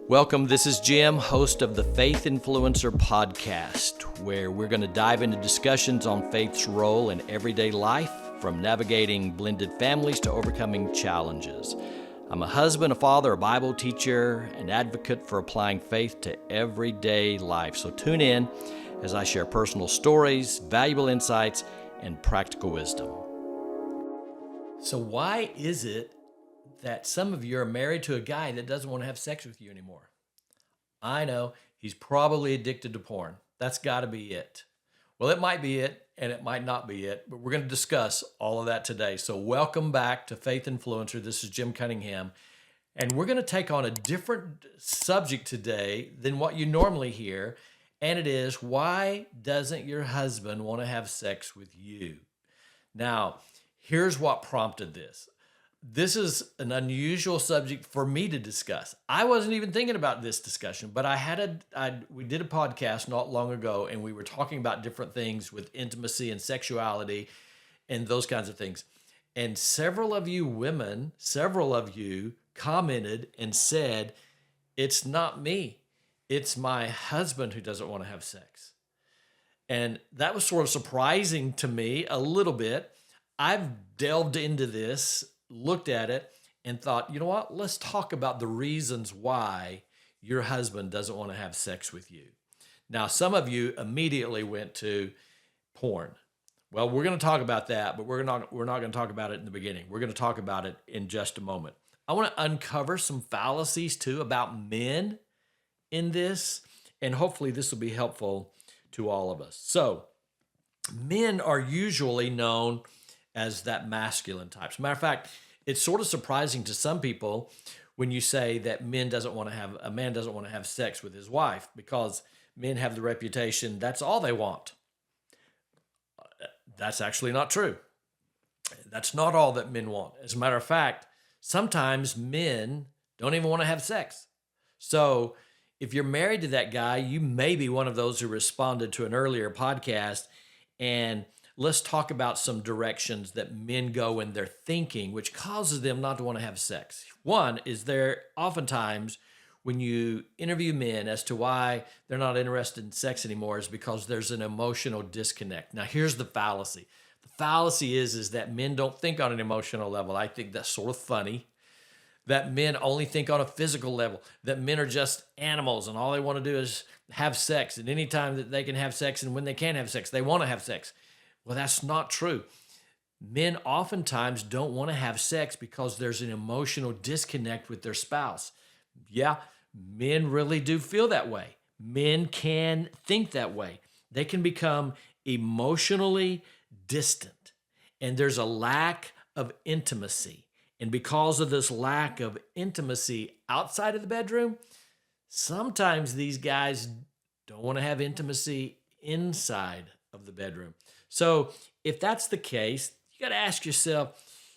Welcome, this is Jim, host of the Faith Influencer podcast, where we're going to dive into discussions on faith's role in everyday life, from navigating blended families to overcoming challenges. I'm a husband, a father, a Bible teacher, an advocate for applying faith to everyday life. So tune in as I share personal stories, valuable insights, and practical wisdom. So why is it that some of you are married to a guy that doesn't want to have sex with you anymore? I know, he's probably addicted to porn. That's got to be it. Well, it might be it, and it might not be it, but we're going to discuss all of that today. So welcome back to Faith Influencer. This is Jim Cunningham, and we're going to take on a different subject today than what you normally hear, and it is, why doesn't your husband want to have sex with you? Now, here's what prompted this. This is an unusual subject for me to discuss. I wasn't even thinking about this discussion, but we did a podcast not long ago, and we were talking about different things with intimacy and sexuality and those kinds of things. And several of you women, commented and said, it's not me. It's my husband who doesn't want to have sex. And that was sort of surprising to me a little bit. I've delved into this, looked at it, and thought, you know what? Let's talk about the reasons why your husband doesn't want to have sex with you. Now, some of you immediately went to porn. Well, we're going to talk about that, but we're not going to talk about it in the beginning. We're going to talk about it in just a moment. I want to uncover some fallacies too about men in this, and hopefully this will be helpful to all of us. So, men are usually known as that masculine type. As a matter of fact, it's sort of surprising to some people when you say that a man doesn't want to have sex with his wife, because men have the reputation that's all they want. That's actually not true. That's not all that men want. As a matter of fact, sometimes men don't even want to have sex. So if you're married to that guy, you may be one of those who responded to an earlier podcast, and let's talk about some directions that men go in their thinking, which causes them not to want to have sex. One is, there oftentimes when you interview men as to why they're not interested in sex anymore is because there's an emotional disconnect. Now, here's the fallacy. The fallacy is that men don't think on an emotional level. I think that's sort of funny. That men only think on a physical level, that men are just animals and all they want to do is have sex. And anytime that they can have sex and when they can't have sex, they want to have sex. Well, that's not true. Men oftentimes don't want to have sex because there's an emotional disconnect with their spouse. Yeah, men really do feel that way. Men can think that way. They can become emotionally distant, and there's a lack of intimacy. And because of this lack of intimacy outside of the bedroom, sometimes these guys don't want to have intimacy inside of the bedroom. So if that's the case, you got to ask yourself,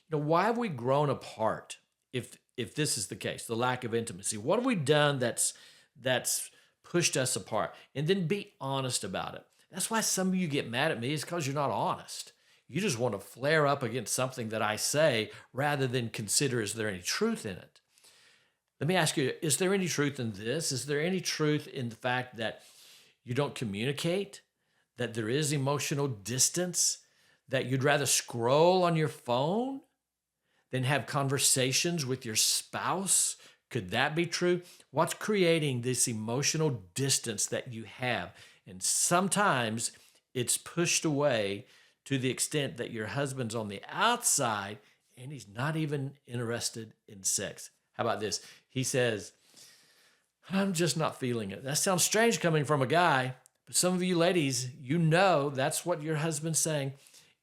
why have we grown apart? If this is the case, the lack of intimacy, what have we done that's pushed us apart? And then be honest about it. That's why some of you get mad at me, is because you're not honest. You just want to flare up against something that I say rather than consider, is there any truth in it? Let me ask you, is there any truth in this? Is there any truth in the fact that you don't communicate? That there is emotional distance, that you'd rather scroll on your phone than have conversations with your spouse? Could that be true? What's creating this emotional distance that you have? And sometimes it's pushed away to the extent that your husband's on the outside and he's not even interested in sex. How about this? He says, I'm just not feeling it. That sounds strange coming from a guy. But some of you ladies, that's what your husband's saying.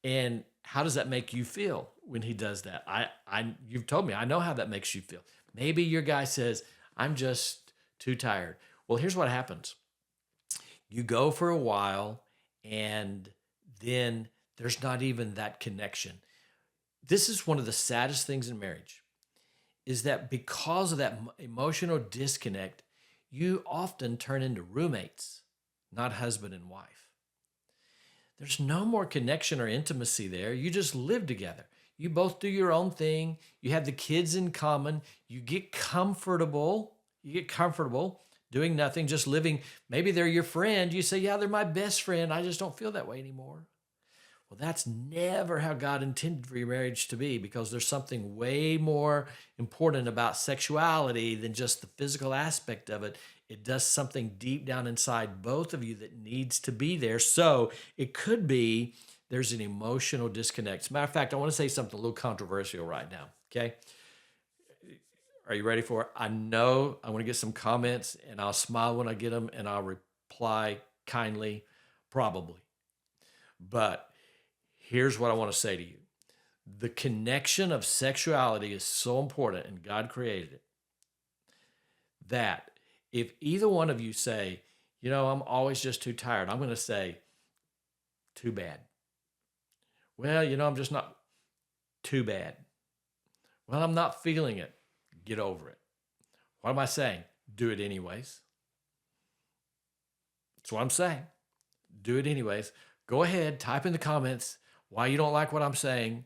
And how does that make you feel when he does that? You've told me, I know how that makes you feel. Maybe your guy says, I'm just too tired. Well, here's what happens. You go for a while, and then there's not even that connection. This is one of the saddest things in marriage, is that because of that emotional disconnect, you often turn into roommates, not husband and wife. There's no more connection or intimacy there. You just live together. You both do your own thing. You have the kids in common. You get comfortable. You get comfortable doing nothing, just living. Maybe they're your friend. You say, yeah, they're my best friend. I just don't feel that way anymore. Well, that's never how God intended for your marriage to be, because there's something way more important about sexuality than just the physical aspect of it. It does something deep down inside both of you that needs to be there. So it could be there's an emotional disconnect. As a matter of fact, I want to say something a little controversial right now. Okay. Are you ready for it? I know I want to get some comments, and I'll smile when I get them, and I'll reply kindly, probably. But here's what I want to say to you. The connection of sexuality is so important, and God created it, that if either one of you say, I'm always just too tired, I'm going to say, too bad. Well, I'm just not too bad. Well, I'm not feeling it. Get over it. What am I saying? Do it anyways. That's what I'm saying. Do it anyways. Go ahead, type in the comments why you don't like what I'm saying.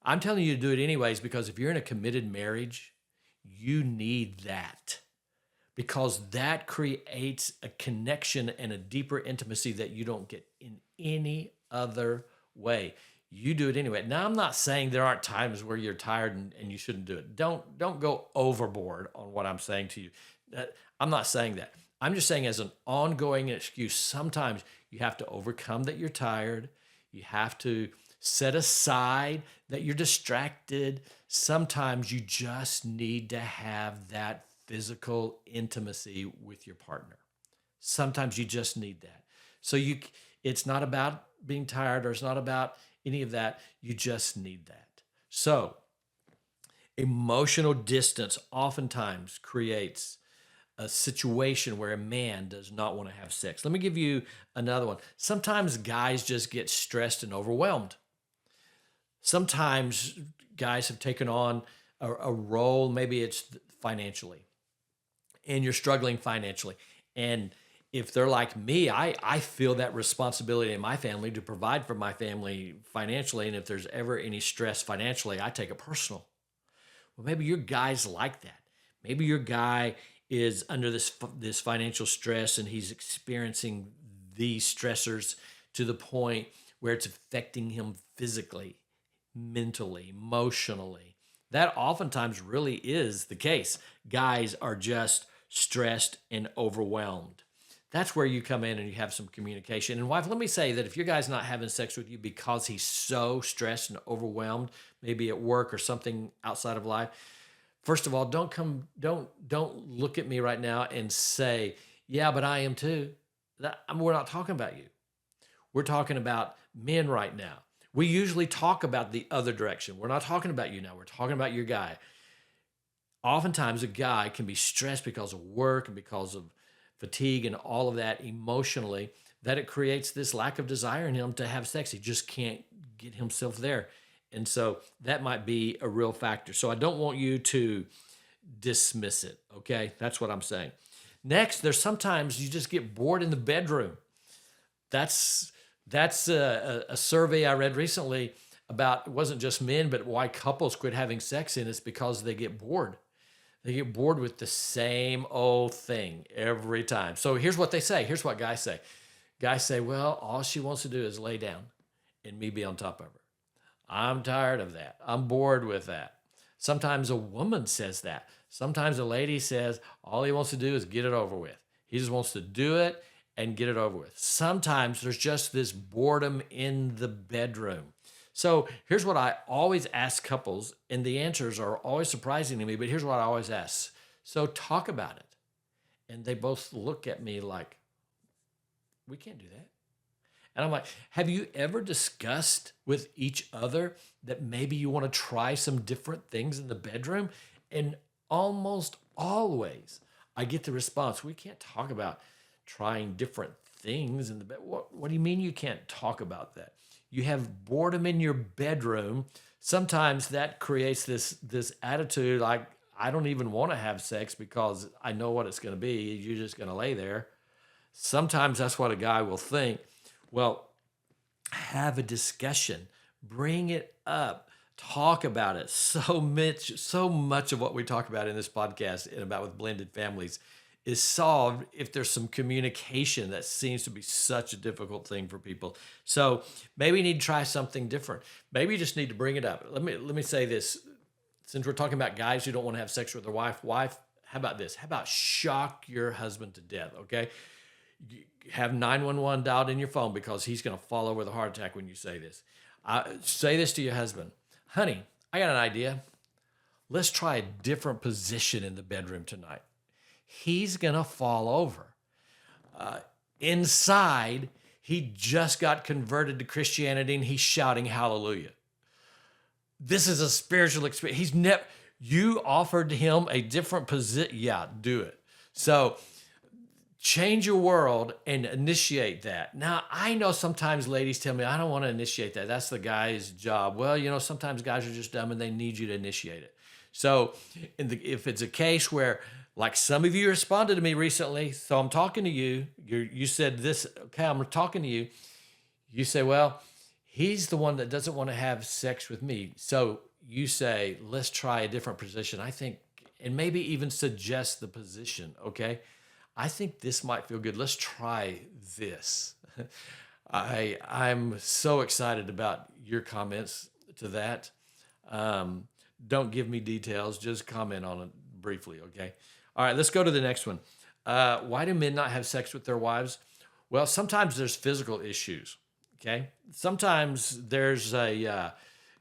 I'm telling you to do it anyways, because if you're in a committed marriage, you need that, because that creates a connection and a deeper intimacy that you don't get in any other way. You do it anyway. Now, I'm not saying there aren't times where you're tired and you shouldn't do it. Don't go overboard on what I'm saying to you. I'm not saying that. I'm just saying, as an ongoing excuse, sometimes you have to overcome that you're tired. You have to set aside that you're distracted. Sometimes you just need to have that physical intimacy with your partner. Sometimes you just need that. So it's not about being tired, or it's not about any of that. You just need that. So emotional distance oftentimes creates a situation where a man does not want to have sex. Let me give you another one. Sometimes guys just get stressed and overwhelmed. Sometimes guys have taken on a role, maybe it's financially, and you're struggling financially. And if they're like me, I feel that responsibility in my family to provide for my family financially. And if there's ever any stress financially, I take it personal. Well, maybe your guy's like that. Maybe your guy is under this financial stress, and he's experiencing these stressors to the point where it's affecting him physically, mentally, emotionally. That oftentimes really is the case. Guys are just stressed and overwhelmed. That's where you come in and you have some communication. And wife, let me say that if your guy's not having sex with you because he's so stressed and overwhelmed, maybe at work or something outside of life, first of all, don't look at me right now and say, yeah, but I am too. We're not talking about you. We're talking about men right now. We usually talk about the other direction. We're not talking about you now. We're talking about your guy. Oftentimes a guy can be stressed because of work and because of fatigue and all of that emotionally, that it creates this lack of desire in him to have sex. He just can't get himself there. And so that might be a real factor. So I don't want you to dismiss it, okay? That's what I'm saying. Next, there's sometimes you just get bored in the bedroom. That's a survey I read recently about, it wasn't just men, but why couples quit having sex, and it's because they get bored. They get bored with the same old thing every time. So here's what they say. Here's what guys say. Guys say, well, all she wants to do is lay down and me be on top of her. I'm tired of that. I'm bored with that. Sometimes a woman says that. Sometimes a lady says, all he wants to do is get it over with. He just wants to do it and get it over with. Sometimes there's just this boredom in the bedroom. So here's what I always ask couples, and the answers are always surprising to me, but here's what I always ask. So talk about it. And they both look at me like, we can't do that. And I'm like, have you ever discussed with each other that maybe you want to try some different things in the bedroom? And almost always I get the response, we can't talk about trying different things in the bed. What do you mean you can't talk about that? You have boredom in your bedroom. Sometimes that creates this attitude like, I don't even want to have sex because I know what it's going to be. You're just going to lay there. Sometimes that's what a guy will think. Well, have a discussion. Bring it up. talk about it. So much of what we talk about in this podcast and about with blended families is solved if there's some communication that seems to be such a difficult thing for people. So maybe you need to try something different. Maybe you just need to bring it up. Let me say this. Since we're talking about guys who don't want to have sex with their wife, how about this? How about shock your husband to death, okay? Have 911 dialed in your phone because he's going to fall over with a heart attack when you say this. Say this to your husband. Honey, I got an idea. Let's try a different position in the bedroom tonight. He's going to fall over. Inside, he just got converted to Christianity and he's shouting hallelujah. This is a spiritual experience. You offered him a different position. Yeah, do it. So change your world and initiate that. Now, I know sometimes ladies tell me, I don't want to initiate that. That's the guy's job. Well, sometimes guys are just dumb and they need you to initiate it. So if it's a case where, like some of you responded to me recently, so I'm talking to you, you said this, okay, I'm talking to you. You say, well, he's the one that doesn't want to have sex with me. So you say, let's try a different position. I think, and maybe even suggest the position, okay? I think this might feel good. Let's try this. I'm so excited about your comments to that. Don't give me details. Just comment on it briefly, okay? All right, let's go to the next one. Why do men not have sex with their wives? Well, sometimes there's physical issues, okay? Sometimes there's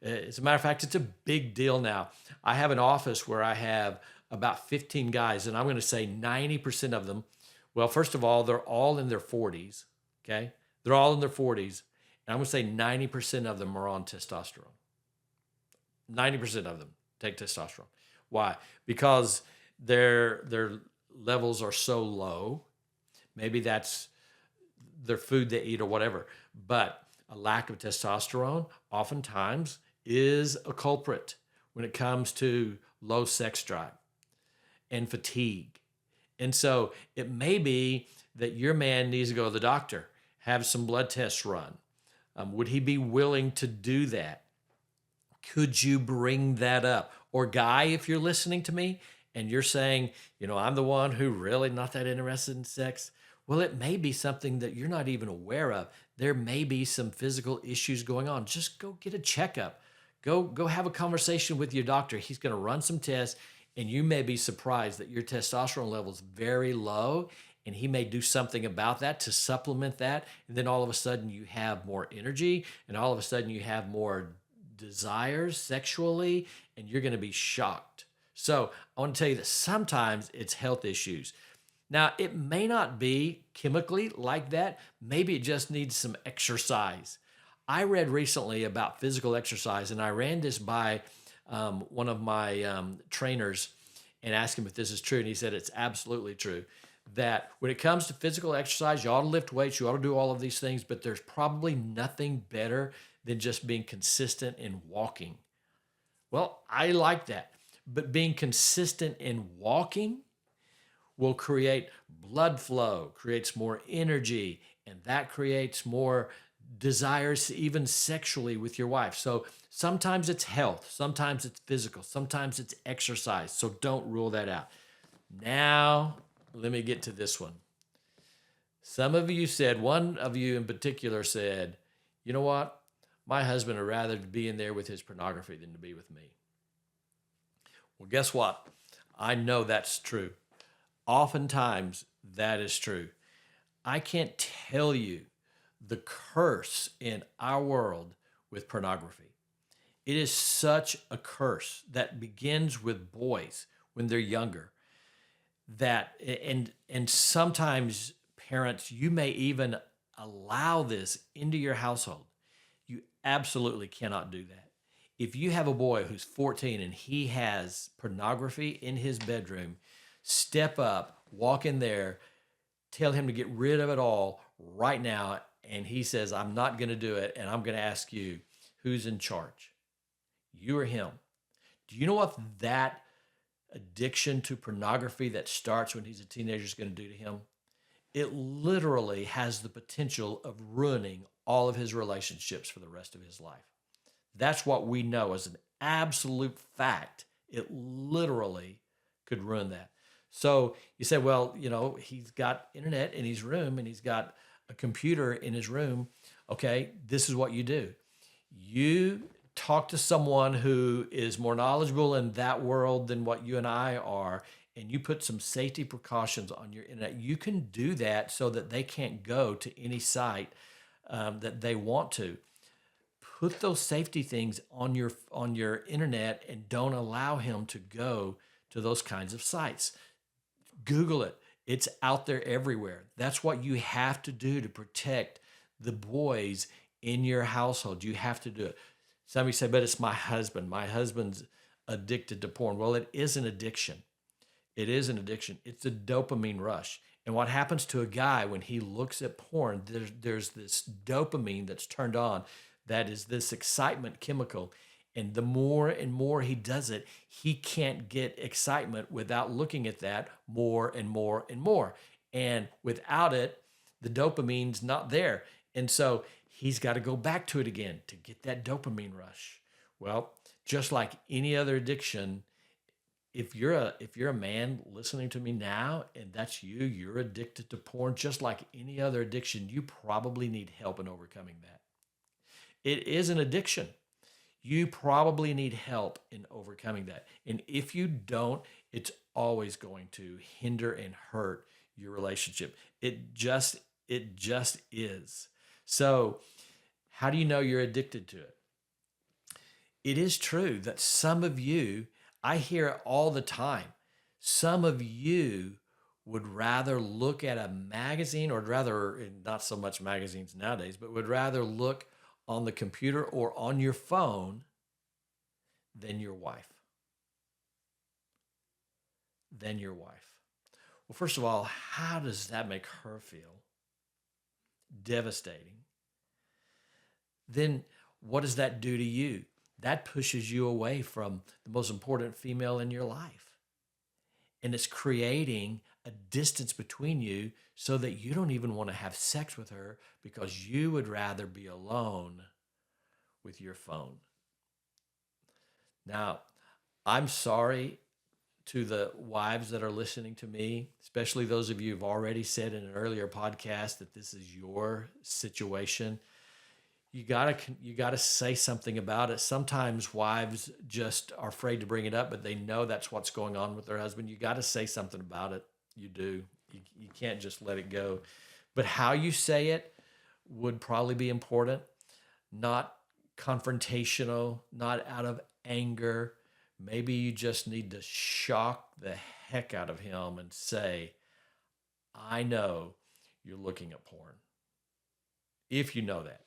as a matter of fact, it's a big deal now. I have an office where I have about 15 guys, and I'm going to say 90% of them, well, first of all, they're all in their 40s, okay? They're all in their 40s, and I'm going to say 90% of them are on testosterone. 90% of them take testosterone. Why? Because their levels are so low. Maybe that's their food they eat or whatever. But a lack of testosterone oftentimes is a culprit when it comes to low sex drive and fatigue. And so it may be that your man needs to go to the doctor, have some blood tests run. Would he be willing to do that? Could you bring that up? Or guy, if you're listening to me and you're saying, I'm the one who really not that interested in sex. Well, it may be something that you're not even aware of. There may be some physical issues going on. Just go get a checkup. Go have a conversation with your doctor. He's going to run some tests, and you may be surprised that your testosterone level is very low, and he may do something about that to supplement that. And then all of a sudden you have more energy, and all of a sudden you have more desires sexually, and you're going to be shocked. So I want to tell you that sometimes it's health issues. Now, it may not be chemically like that. Maybe it just needs some exercise. I read recently about physical exercise, and I ran this by one of my trainers and asked him if this is true, and he said it's absolutely true. That when it comes to physical exercise, you ought to lift weights, you ought to do all of these things, but there's probably nothing better than just being consistent in walking. Well, I like that. But being consistent in walking will create blood flow, creates more energy, and that creates more desires even sexually with your wife. So sometimes it's health, sometimes it's physical, sometimes it's exercise. So don't rule that out. Now, let me get to this one. Some of you said, one of you in particular said, you know what? My husband would rather be in there with his pornography than to be with me. Well, guess what? I know that's true. Oftentimes, that is true. I can't tell you the curse in our world with pornography. It is such a curse that begins with boys when they're younger. And sometimes parents, you may even allow this into your household. You absolutely cannot do that. If you have a boy who's 14 and he has pornography in his bedroom, step up, walk in there, tell him to get rid of it all right now. And he says, I'm not going to do it. And I'm going to ask you, who's in charge? You or him? Do you know what that addiction to pornography that starts when he's a teenager is going to do to him? It literally has the potential of ruining all of his relationships for the rest of his life. That's what we know as an absolute fact. It literally could ruin that. So you say, well, he's got internet in his room and he's got a computer in his room. Okay, this is what you do. You talk to someone who is more knowledgeable in that world than what you and I are, and you put some safety precautions on your internet. You can do that so that they can't go to any site that they want to. Put those safety things on your internet and don't allow him to go to those kinds of sites. Google it. It's out there everywhere. That's what you have to do to protect the boys in your household. You have to do it. Somebody said, but it's my husband. My husband's addicted to porn. Well, it is an addiction. It is an addiction. It's a dopamine rush. And what happens to a guy when he looks at porn, there's this dopamine that's turned on. That is this excitement chemical. And the more and more he does it, he can't get excitement without looking at that more and more and more. And without it, the dopamine's not there. And so he's got to go back to it again to get that dopamine rush. Well, just like any other addiction, if you're a man listening to me now and that's you're addicted to porn, just like any other addiction, you probably need help in overcoming that. It is an addiction. You probably need help in overcoming that. And if you don't, it's always going to hinder and hurt your relationship. It just is. So, how do you know you're addicted to it? It is true that some of you, I hear it all the time, some of you would rather look at a magazine, or rather, not so much magazines nowadays, but would rather look on the computer or on your phone than your wife. Than your wife. Well, first of all, how does that make her feel? Devastating. Then what does that do to you? That pushes you away from the most important female in your life. And it's creating a distance between you so that you don't even want to have sex with her because you would rather be alone with your phone. Now, I'm sorry to the wives that are listening to me, especially those of you who've already said in an earlier podcast that this is your situation. You gotta say something about it. Sometimes wives just are afraid to bring it up, but they know that's what's going on with their husband. You got to say something about it. You do. You can't just let it go. But how you say it would probably be important. Not confrontational, not out of anger. Maybe you just need to shock the heck out of him and say, I know you're looking at porn. If you know that.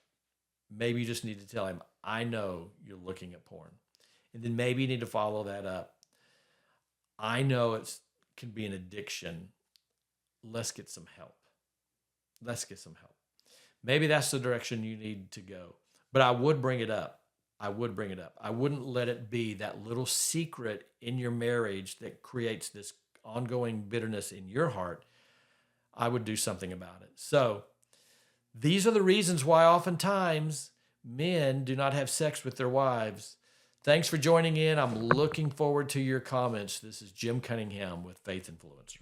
Maybe you just need to tell him, I know you're looking at porn. And then maybe you need to follow that up. I know it can be an addiction. Let's get some help. Let's get some help. Maybe that's the direction you need to go. But I would bring it up. I wouldn't let it be that little secret in your marriage that creates this ongoing bitterness in your heart. I would do something about it. So, these are the reasons why oftentimes men do not have sex with their wives. Thanks for joining in. I'm looking forward to your comments. This is Jim Cunningham with Faith Influencer.